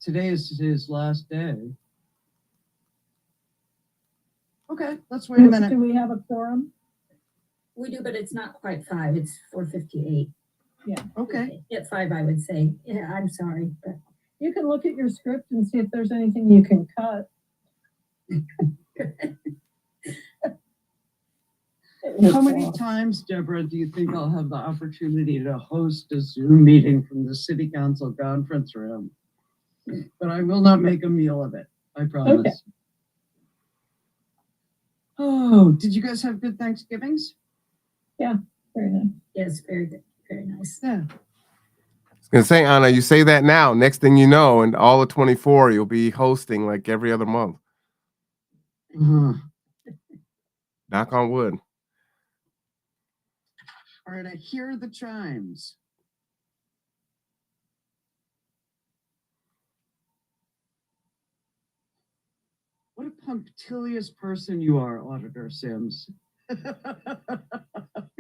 today is his last day. Okay, let's wait a minute. Do we have a quorum? We do, but it's not quite 5. It's 4:58. Yeah. Okay. At 5, I would say. Yeah, I'm sorry, but You can look at your script and see if there's anything you can cut. How many times, Deborah, do you think I'll have the opportunity to host a Zoom meeting from the City Council conference room? But I will not make a meal of it, I promise. Okay. Oh, did you guys have good Thanksgivings? Very nice. yes, very good. Very nice. Yeah. I was gonna say, Anna, you say that now. Next thing you know, in all of 24, you'll be hosting like every other month. Knock on wood. All right, I hear the chimes. What a punctilious person you are, Auditor Sims. I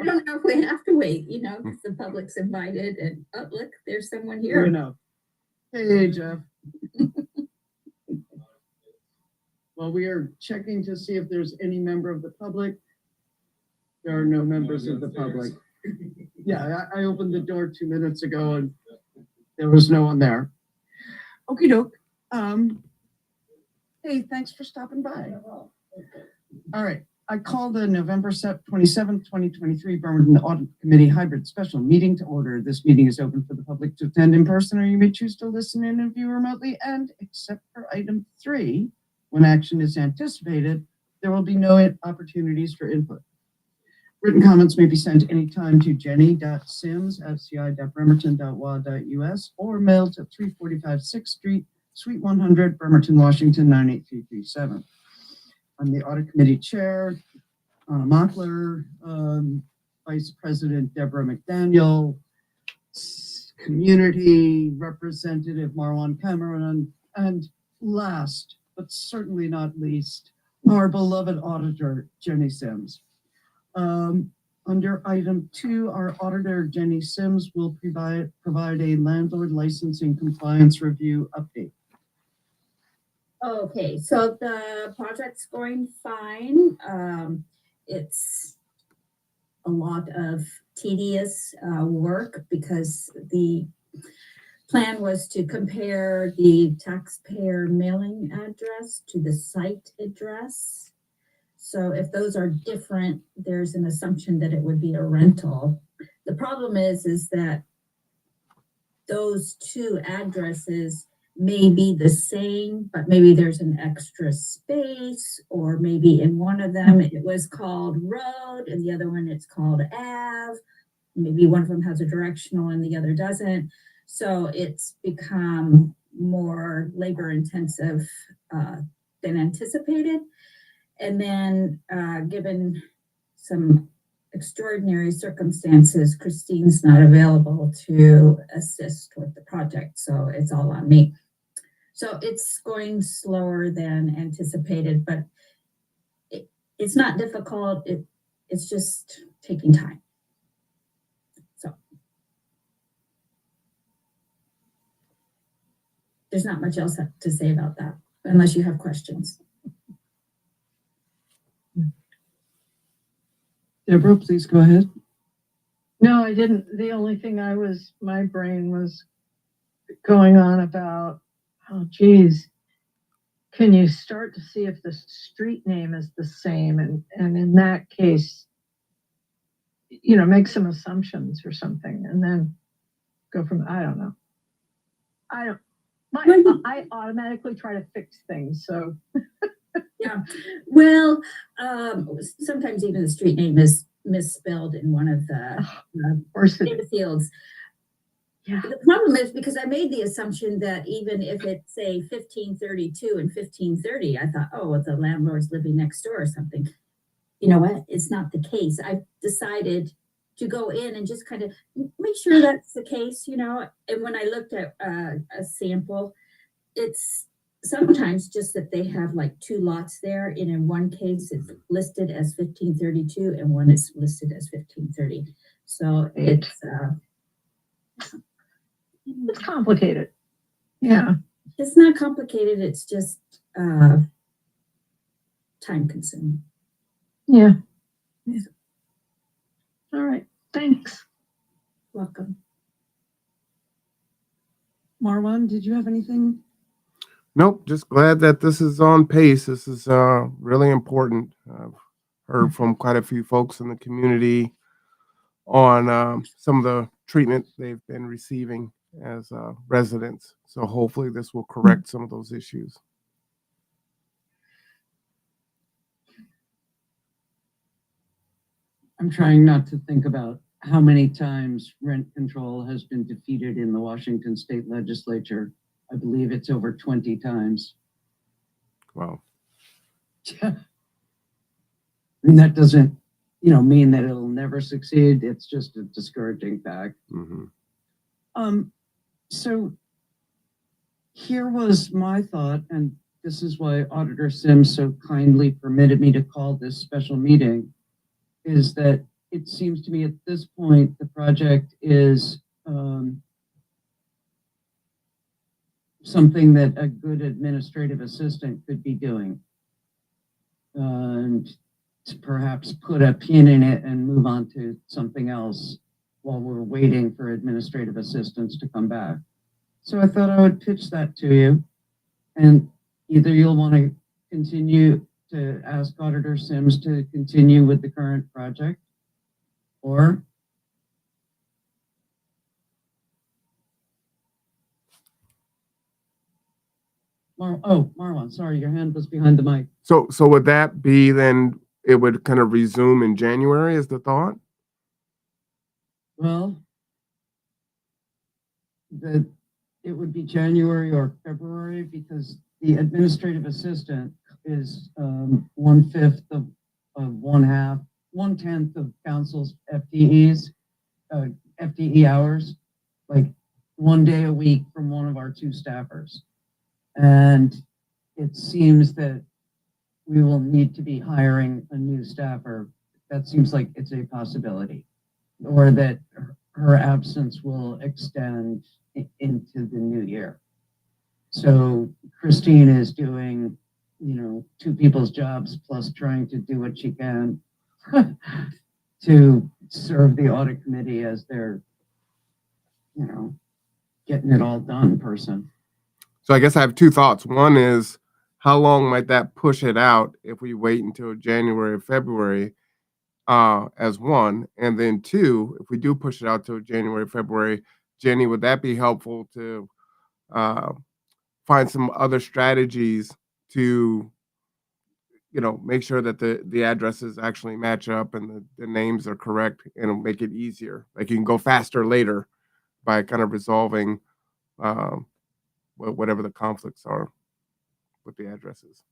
don't know if we have to wait, because the public's invited and, oh, look, there's someone Fair here. enough. Hey, Jeff. Well, we are checking to see if there's any member of the public. There are no members of the public. Yeah, I opened the door 2 minutes ago and there was no one there. Okie doke. Hey, thanks for stopping by. All right, I call the November 27th, 2023 Bremerton Audit Committee hybrid special meeting to order. This meeting is open for the public to attend in person, or you may choose to listen in and view remotely. And except for item 3, when action is anticipated, there will be no opportunities for input. Written comments may be sent anytime to jenny.sims@ci.bremerton.wa.us or mailed to 345 6th Street, Suite 100, Bremerton, Washington, 98337. I'm the Audit Committee Chair, Anna Mockler, Vice President Deborah McDaniel, Community Representative Marwan Cameron, and last, but certainly not least, our beloved auditor, Jenny Sims. Under item 2, our auditor, Jenny Sims, will provide a landlord licensing compliance review update. Okay, so the project's going fine. It's a lot of tedious work because the plan was to compare the taxpayer mailing address to the site address. So if those are different, there's an assumption that it would be a rental. The problem is that those 2 addresses may be the same, but maybe there's an extra space, or maybe in one of them it was called road and the other one it's called Ave. Maybe one of them has a directional and the other doesn't. So it's become more labor intensive than anticipated. And then given some extraordinary circumstances, Christine's not available to assist with the project, so it's all on me. So it's going slower than anticipated, but it's not difficult. It's just taking time. So there's not much else to say about that, unless you have questions. Deborah, please go ahead. No, I didn't. The only thing my brain was going on about, oh, geez, can you start to see if the street name is the same? And in that case, make some assumptions or something and then go from, I don't know. I automatically try to fix things. So yeah, well, sometimes even the street name is misspelled in one of the data fields. Yeah. The problem is because I made the assumption that even if it's say 1532 and 1530, I thought, oh, well, the landlord's living next door or something. You know what? It's not the case. I've decided to go in and just kind of make sure that's the case, And when I looked at a sample, it's sometimes just that they have like 2 lots there, and in one case it's listed as 1532 and one is listed as 1530. So it's complicated. Yeah. It's not complicated. It's just time consuming. Yeah. All right, thanks. Welcome. Marwan, did you have anything? Nope, just glad that this is on pace. This is really important. I've heard from quite a few folks in the community on some of the treatment they've been receiving as residents. So hopefully this will correct some of those issues. I'm trying not to think about how many times rent control has been defeated in the Washington State Legislature. I believe it's over 20 times. Wow. I mean, that doesn't, mean that it'll never succeed. It's just a discouraging fact. Mm-hmm. So here was my thought, and this is why Auditor Sims so kindly permitted me to call this special meeting, is that it seems to me at this point, the project is something that a good administrative assistant could be doing. And to perhaps put a pin in it and move on to something else while we're waiting for administrative assistants to come back. So I thought I would pitch that to you. And either you'll want to continue to ask Auditor Sims to continue with the current project, or Marwan, sorry, your hand was behind the mic. So would that be then it would kind of resume in January is the thought? Well, it would be January or February, because the administrative assistant is 1/5 of 1/10 of council's FTEs, FTE hours, like 1 day a week from one of our 2 staffers. And it seems that we will need to be hiring a new staffer. That seems like it's a possibility, or that her absence will extend into the new year. So Christine is doing, 2 people's jobs plus trying to do what she can to serve the audit committee as their, getting it all done person. So I guess I have 2 thoughts. One is how long might that push it out if we wait until January or February as one? And then 2, if we do push it out to January, February, Jenny, would that be helpful to find some other strategies to, make sure that the addresses actually match up and the names are correct, and it'll make it easier. Like you can go faster later by kind of resolving whatever the conflicts are with the addresses.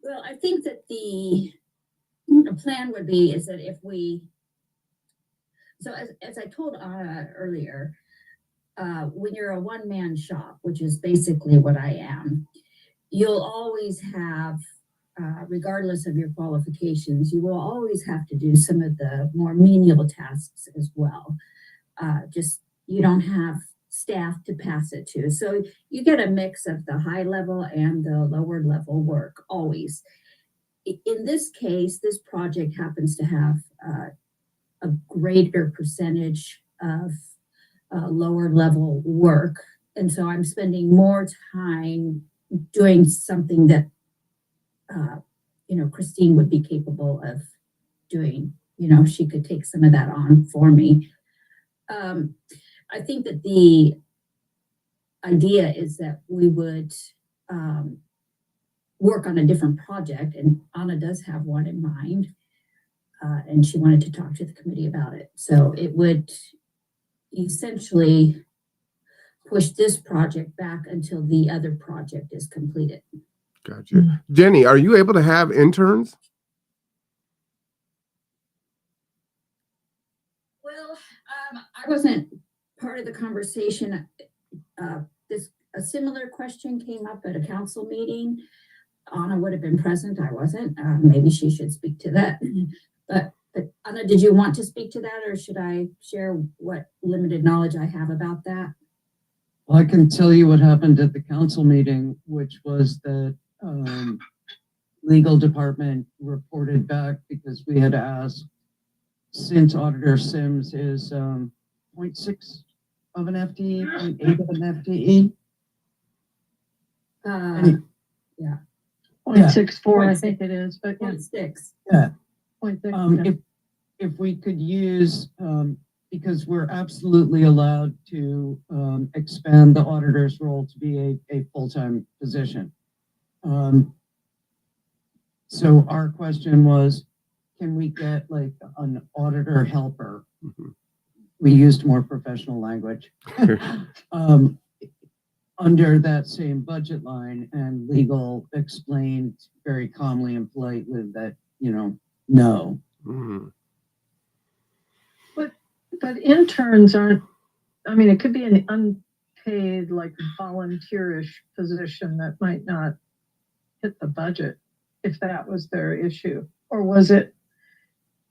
Well, I think that the plan would be is that if we, so as I told Anna earlier, when you're a one-man shop, which is basically what I am, you'll always have, regardless of your qualifications, you will always have to do some of the more menial tasks as well. Just, you don't have staff to pass it to. So you get a mix of the high level and the lower level work always. In this case, this project happens to have a greater percentage of lower level work. And so I'm spending more time doing something that, Christine would be capable of doing. She could take some of that on for me. I think that the idea is that we would work on a different project, and Anna does have one in mind, and she wanted to talk to the committee about it. So it would essentially push this project back until the other project is completed. Gotcha. Mm-hmm. Jenny, are you able to have interns? Well, I wasn't part of the conversation. A similar question came up at a council meeting. Anna would have been present. I wasn't. Maybe she should speak to that. But Anna, did you want to speak to that, or should I share what limited knowledge I have about that? Well, I can tell you what happened at the council meeting, which was that legal department reported back because we had asked, since Auditor Sims is 0.6 of an FTE, 0.8 of an FTE. Yeah. 0.64, I 0.6. think it is, but yeah, 0.6. Yeah. 0.6. Yeah. If we could use, because we're absolutely allowed to expand the auditor's role to be a full-time position. So our question was, can we get like an auditor helper? Mhm. We used more professional language. Under that same budget line, and legal explained very calmly and politely that, no. Mhm. But interns aren't, I mean, it could be an unpaid, like volunteerish position that might not hit the budget if that was their issue. Or was it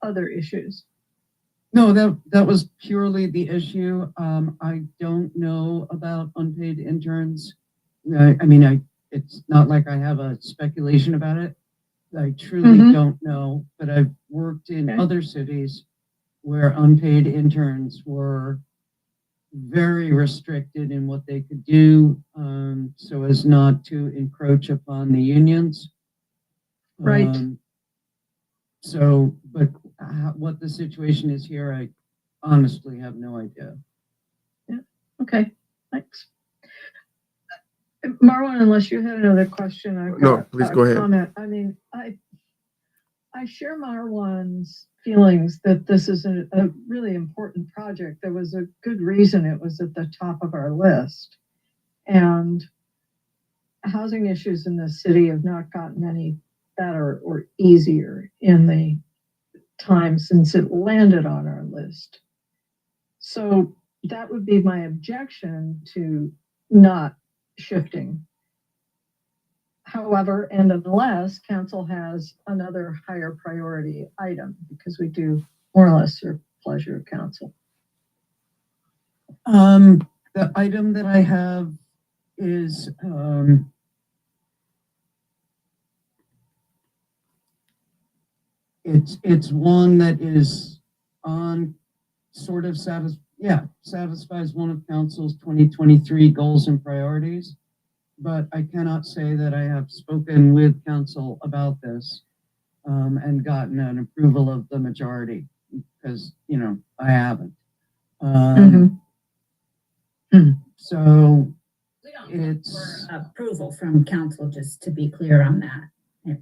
other issues? No, that was purely the issue. I don't know about unpaid interns. It's not like I have a speculation about it. I truly Mhm. don't know, but I've worked in Okay. other cities where unpaid interns were very restricted in what they could do, so as not to encroach upon the unions. Right. But what the situation is here, I honestly have no idea. Okay, thanks. Marwan, unless you had another question, I've No, got please a go ahead. comment. I mean, I share Marwan's feelings that this is a really important project. There was a good reason it was at the top of our list. And housing issues in the city have not gotten any better or easier in the time since it landed on our list. So that would be my objection to not shifting. However, and unless council has another higher priority item, because we do more or less serve pleasure of council. The item that I have is it's one that is on sort of satisfies one of council's 2023 goals and priorities, but I cannot say that I have spoken with council about this and gotten an approval of the majority, because I haven't. So We don't it's look for approval from council, just to be clear on that.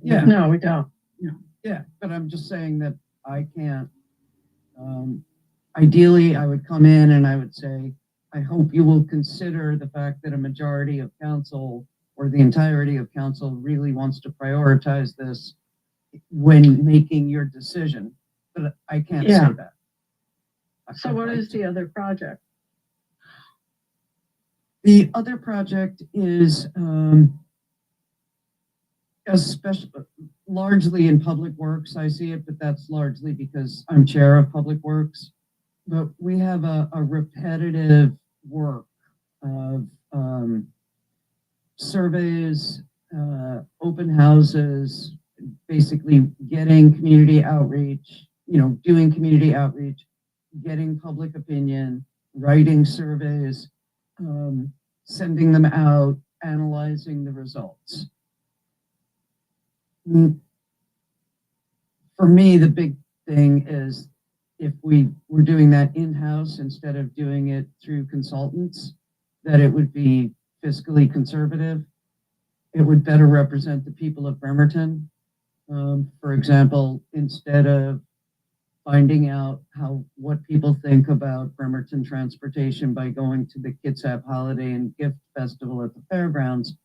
Yeah. No, we don't. Yeah, but I'm just saying that I can't. Ideally, I would come in and I would say, I hope you will consider the fact that a majority of council or the entirety of council really wants to prioritize this when making your decision. But I can't Yeah. say that. So what is the other project? The other project is largely in public works. I see it, but that's largely because I'm chair of public works. But we have a repetitive work of surveys, open houses, basically getting community outreach, doing community outreach, getting public opinion, writing surveys, sending them out, analyzing the results. For me, the big thing is if we were doing that in-house instead of doing it through consultants, that it would be fiscally conservative. It would better represent the people of Bremerton. For example, instead of finding out what people think about Bremerton transportation by going to the Kitsap Holiday and Gift Festival at the fairgrounds,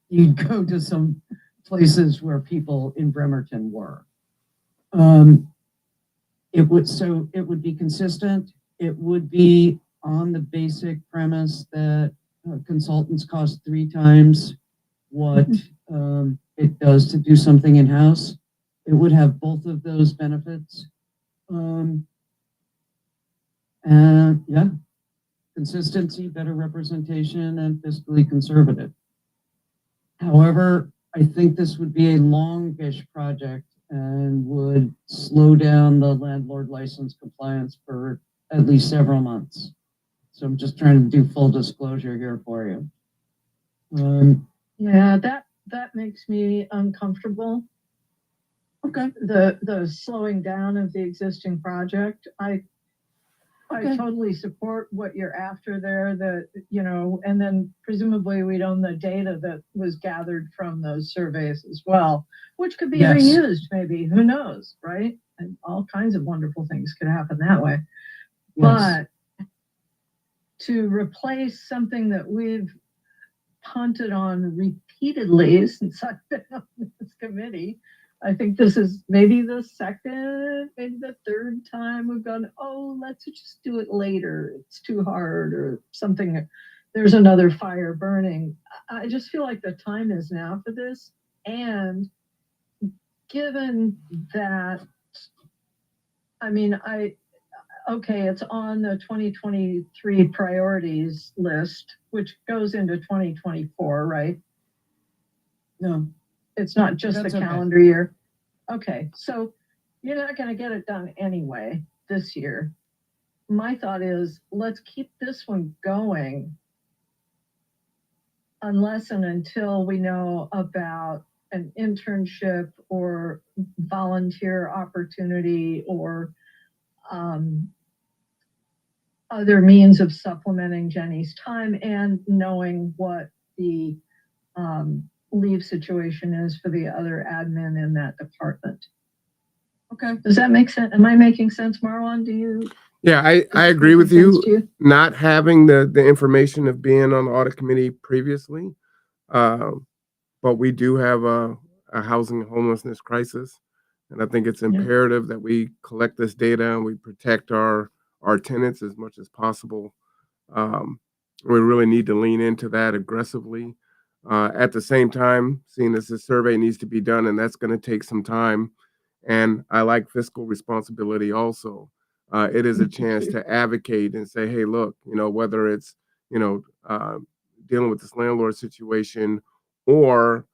you'd go to some places where people in Bremerton were. It would be consistent. It would be on the basic premise that consultants cost 3 times what it does to do something in-house. It would have both of those benefits. And yeah, consistency, better representation, and fiscally conservative. However, I think this would be a longish project and would slow down the landlord license compliance for at least several months. So I'm just trying to do full disclosure here for you. Yeah, that makes me uncomfortable. Okay. The slowing down of the existing project. I Okay. totally support what you're after there, and then presumably we'd own the data that was gathered from those surveys as well, which could be Yes. reused maybe, who knows, right? And all kinds of wonderful things could happen that way. Yes. But to replace something that we've punted on repeatedly since I've been on this committee, I think this is maybe the second, maybe the third time we've gone, oh, let's just do it later. It's too hard or something. There's another fire burning. I just feel like the time is now for this. And given that, I mean, okay, it's on the 2023 priorities list, which goes into 2024, right? No. It's not just That's the okay. calendar year. Okay, so you're not going to get it done anyway this year. My thought is let's keep this one going unless and until we know about an internship or volunteer opportunity or other means of supplementing Jenny's time and knowing what the leave situation is for the other admin in that department. Okay. Does that make sense? Am I making sense, Marwan? Do you? Yeah, I agree with you. Not having the information of being on the audit committee previously, but we do have a housing and homelessness crisis, and I think it's imperative that we collect this data and we protect our tenants as much as possible. We really need to lean into that aggressively. At the same time, seeing as this survey needs to be done, and that's going to take some time. And I like fiscal responsibility also. It is a chance to advocate and say, hey, look, whether it's, dealing with this landlord situation or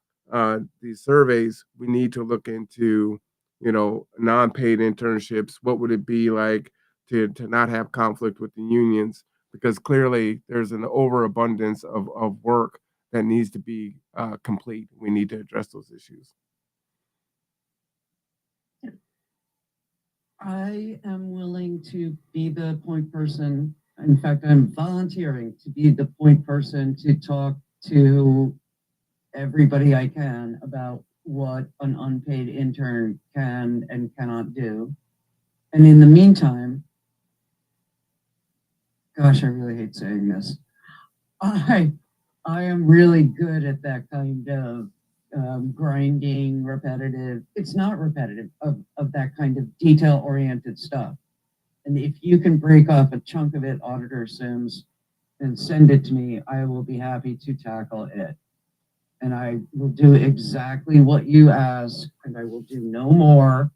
these surveys, we need to look into, non-paid internships. What would it be like to not have conflict with the unions? Because clearly there's an overabundance of work that needs to be complete. We need to address those issues. I am willing to be the point person. In fact, I'm volunteering to be the point person to talk to everybody I can about what an unpaid intern can and cannot do. And in the meantime, gosh, I really hate saying this. I am really good at that kind of grinding, repetitive. It's not repetitive of that kind of detail-oriented stuff. And if you can break off a chunk of it, Auditor Sims, and send it to me, I will be happy to tackle it. And I will do exactly what you ask, and I will do no more,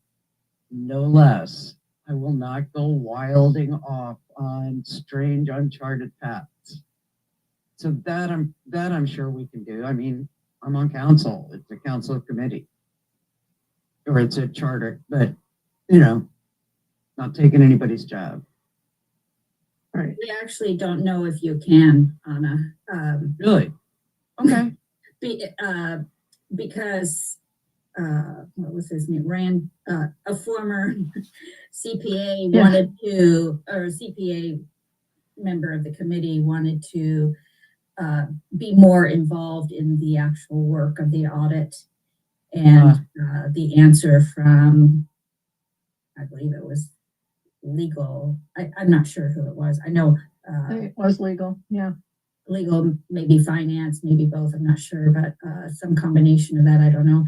no less. I will not go wilding off on strange, uncharted paths. So that I'm sure we can do. I mean, I'm on council. It's a council committee, or it's a charter, but not taking anybody's job. Right. We actually don't know if you can, Anna. Really? Okay. Because what was his name? A former CPA wanted to, or a CPA member of the committee wanted to be more involved in the actual work of the audit. And the answer from, I believe it was legal. I'm not sure who it was. I know it was legal. Yeah. Legal, maybe finance, maybe both. I'm not sure, but some combination of that. I don't know.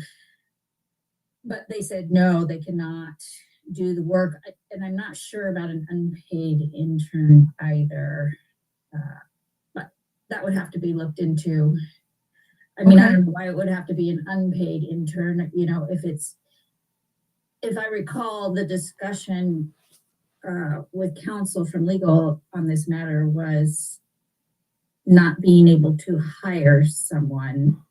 But they said, no, they cannot do the work. And I'm not sure about an unpaid intern either. But that would have to be looked into. I mean, I don't know why it would have to be an unpaid intern. If I recall the discussion with counsel from legal on this matter was not being able to hire someone.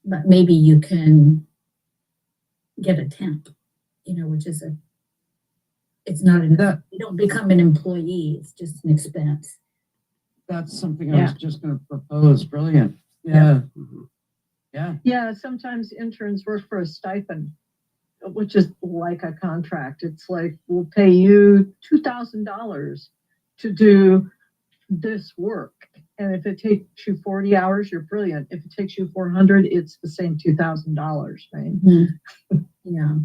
But maybe you can get a temp, which is it's not you don't become an employee, it's just an expense. That's something I was just going to propose. Brilliant. Yeah. Yeah. Yeah, sometimes interns work for a stipend, which is like a contract. It's like, we'll pay you $2,000 to do this work. And if it takes you 40 hours, you're brilliant. If it takes you 400, it's the same $2,000, right? Yeah.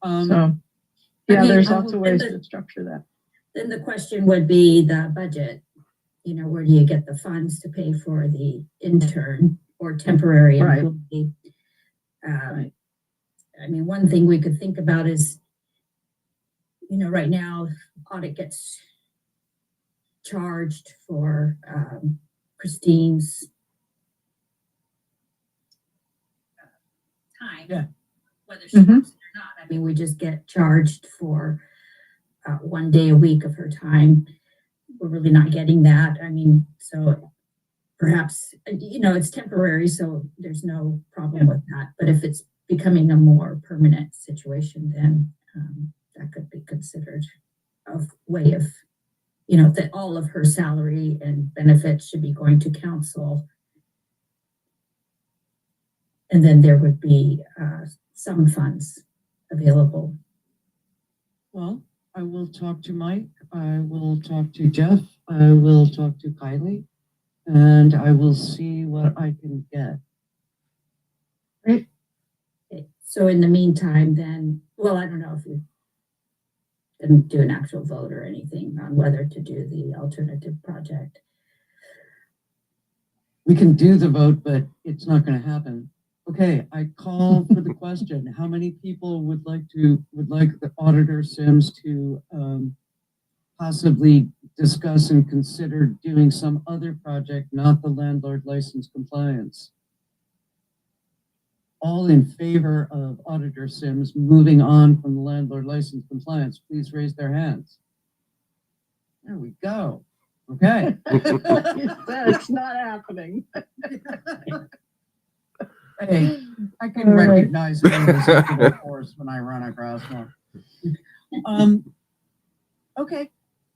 So, yeah, mean, there's lots of ways to structure that. Then the question would be the budget. Where do you get the funds to pay for the intern or temporary employee? Right. I mean, one thing we could think about is, right now, audit gets charged for Christine's time, whether she works it or not. I mean, we just get charged for 1 day a week of her time. We're really not getting that. I mean, so perhaps, it's temporary, so there's no problem with that. But if it's becoming a more permanent situation, then that could be considered a way of, that all of her salary and benefits should be going to counsel. And then there would be some funds available. Well, I will talk to Mike. I will talk to Jeff. I will talk to Kylie. And I will see what I can get. Right. Okay. So in the meantime, then, well, I don't know if you can do an actual vote or anything on whether to do the alternative project. We can do the vote, but it's not going to happen. Okay, I call for the question. How many people would like the Auditor Sims to possibly discuss and consider doing some other project, not the landlord license compliance? All in favor of Auditor Sims moving on from the landlord license compliance, please raise their hands. There we go. Okay. It's not happening. Hey, I can recognize it as a force when I run across one. Okay,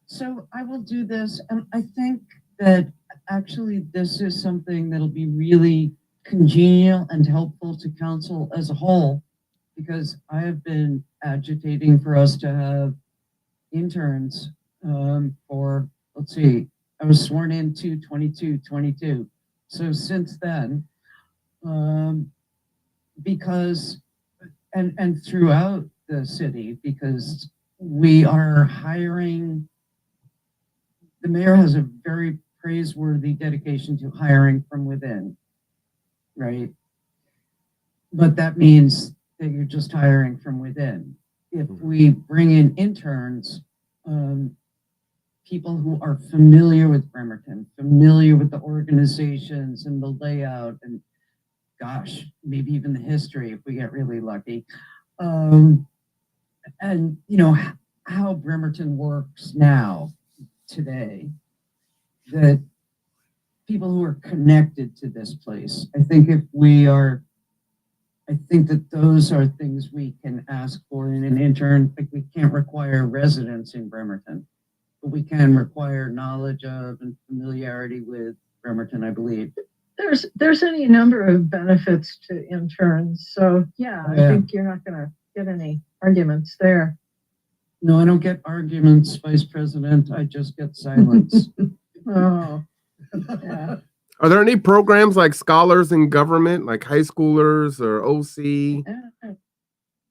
so I will do this, and I think that actually this is something that'll be really congenial and helpful to council as a whole, because I have been agitating for us to have interns for, let's see, I was sworn in 2/22/22. So since then, because, and throughout the city, because we are hiring, the mayor has a very praiseworthy dedication to hiring from within, right? But that means that you're just hiring from within. If we bring in interns, people who are familiar with Bremerton, familiar with the organizations and the layout, and gosh, maybe even the history if we get really lucky. And how Bremerton works now, today, that people who are connected to this place, I think that those are things we can ask for in an intern. Like, we can't require residence in Bremerton, but we can require knowledge of and familiarity with Bremerton, I believe. There's any number of benefits to interns. So yeah, I think you're not going to get any arguments there. No, I don't get arguments, Vice President. I just get silence. Oh, yeah. Are there any programs like Scholars in Government, like high schoolers or OC? There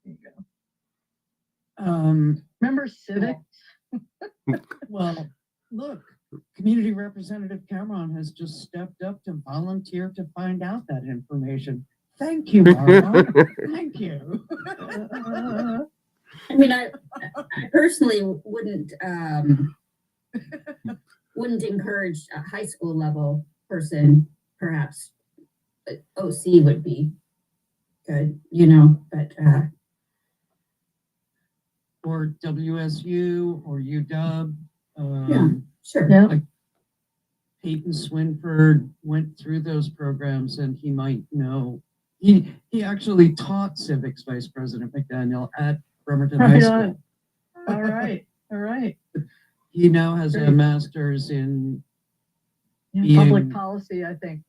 you go. Remember civics? Well, look, Community Representative Cameron has just stepped up to volunteer to find out that information. Thank you, Marwan. Thank you. I mean, I personally wouldn't encourage a high school level person, perhaps, but OC would be good, but or WSU or UW. Sure. Yeah. Like Peyton Swinford went through those programs and he might know. He actually taught civics, Vice President McDaniel, at Bremerton High Right School. on. All right. All right. He now has a Great. master's in Yeah, public Being- policy, I think.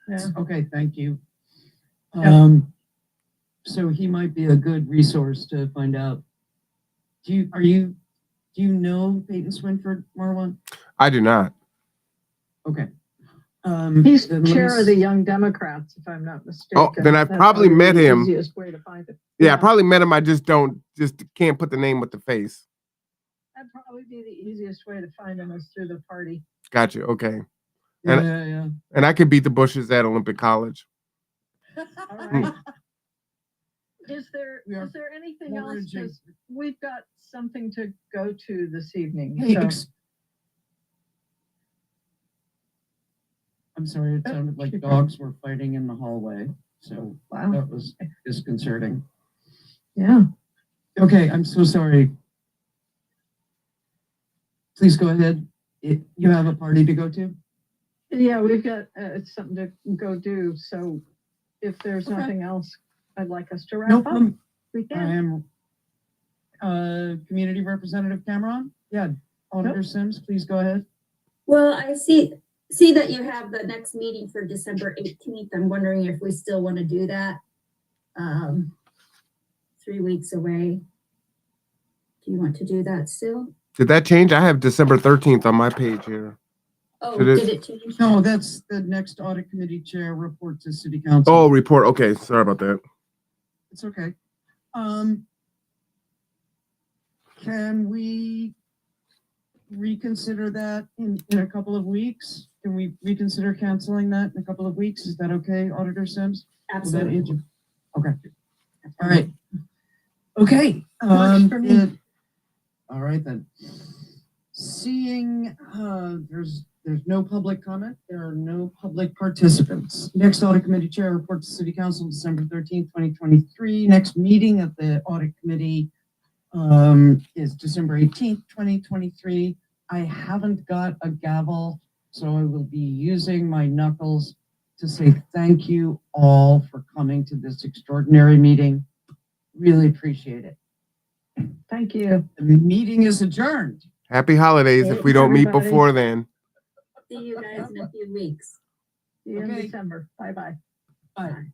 Yeah. Okay, thank you. Yep. So he might be a good resource to find out. Do you know Peyton Swinford, Marwan? I do not. Okay. He's then let chair me of the s- Young Democrats, if I'm not mistaken. then I've That's probably met the him. Easiest way to find it. Yeah, I probably met him. I just can't put the name with the face. That'd probably be the easiest way to find him is through the party. Got you. Okay. Yeah. And I could beat the Bushes at Olympic College. All right. Is We are there anything else? foraging. Because we've got something to go to this evening. Hey, so- I'm sorry, it sounded like keep dogs were fighting in the hallway, so Wow. that was disconcerting. Yeah. Okay, I'm so sorry. Please go ahead. You have a party to go to? Yeah, we've got something to go do. So if there's Okay. nothing else, I'd like us to wrap Nope, up. We I can. am Community Representative Cameron. Yeah, Auditor Sims, please go ahead. Well, I see that you have the next meeting for December 18th. I'm wondering if we still want to do that. 3 weeks away. Do you want to do that still? Did that change? I have December 13th on my page here. Oh, Should it- did it change? No, that's the next Audit Committee Chair report to City Council. Oh, report. Okay. Sorry about that. It's okay. Can we reconsider that in a couple of weeks? Can we reconsider canceling that in a couple of weeks? Is that okay, Auditor Sims? Will that Absolutely. answer? Okay. All right. Okay. Works for me. All right then. Seeing there's no public comment. There are no public participants. Next Audit Committee Chair report to City Council, December 13th, 2023. Next meeting of the Audit Committee is December 18th, 2023. I haven't got a gavel, so I will be using my knuckles to say thank you all for coming to this extraordinary meeting. Really appreciate it. Thank you. The meeting is adjourned. Happy holidays if we don't meet Everybody. before then. See you guys in a few weeks. See you in Okay. December. Bye-bye. Bye.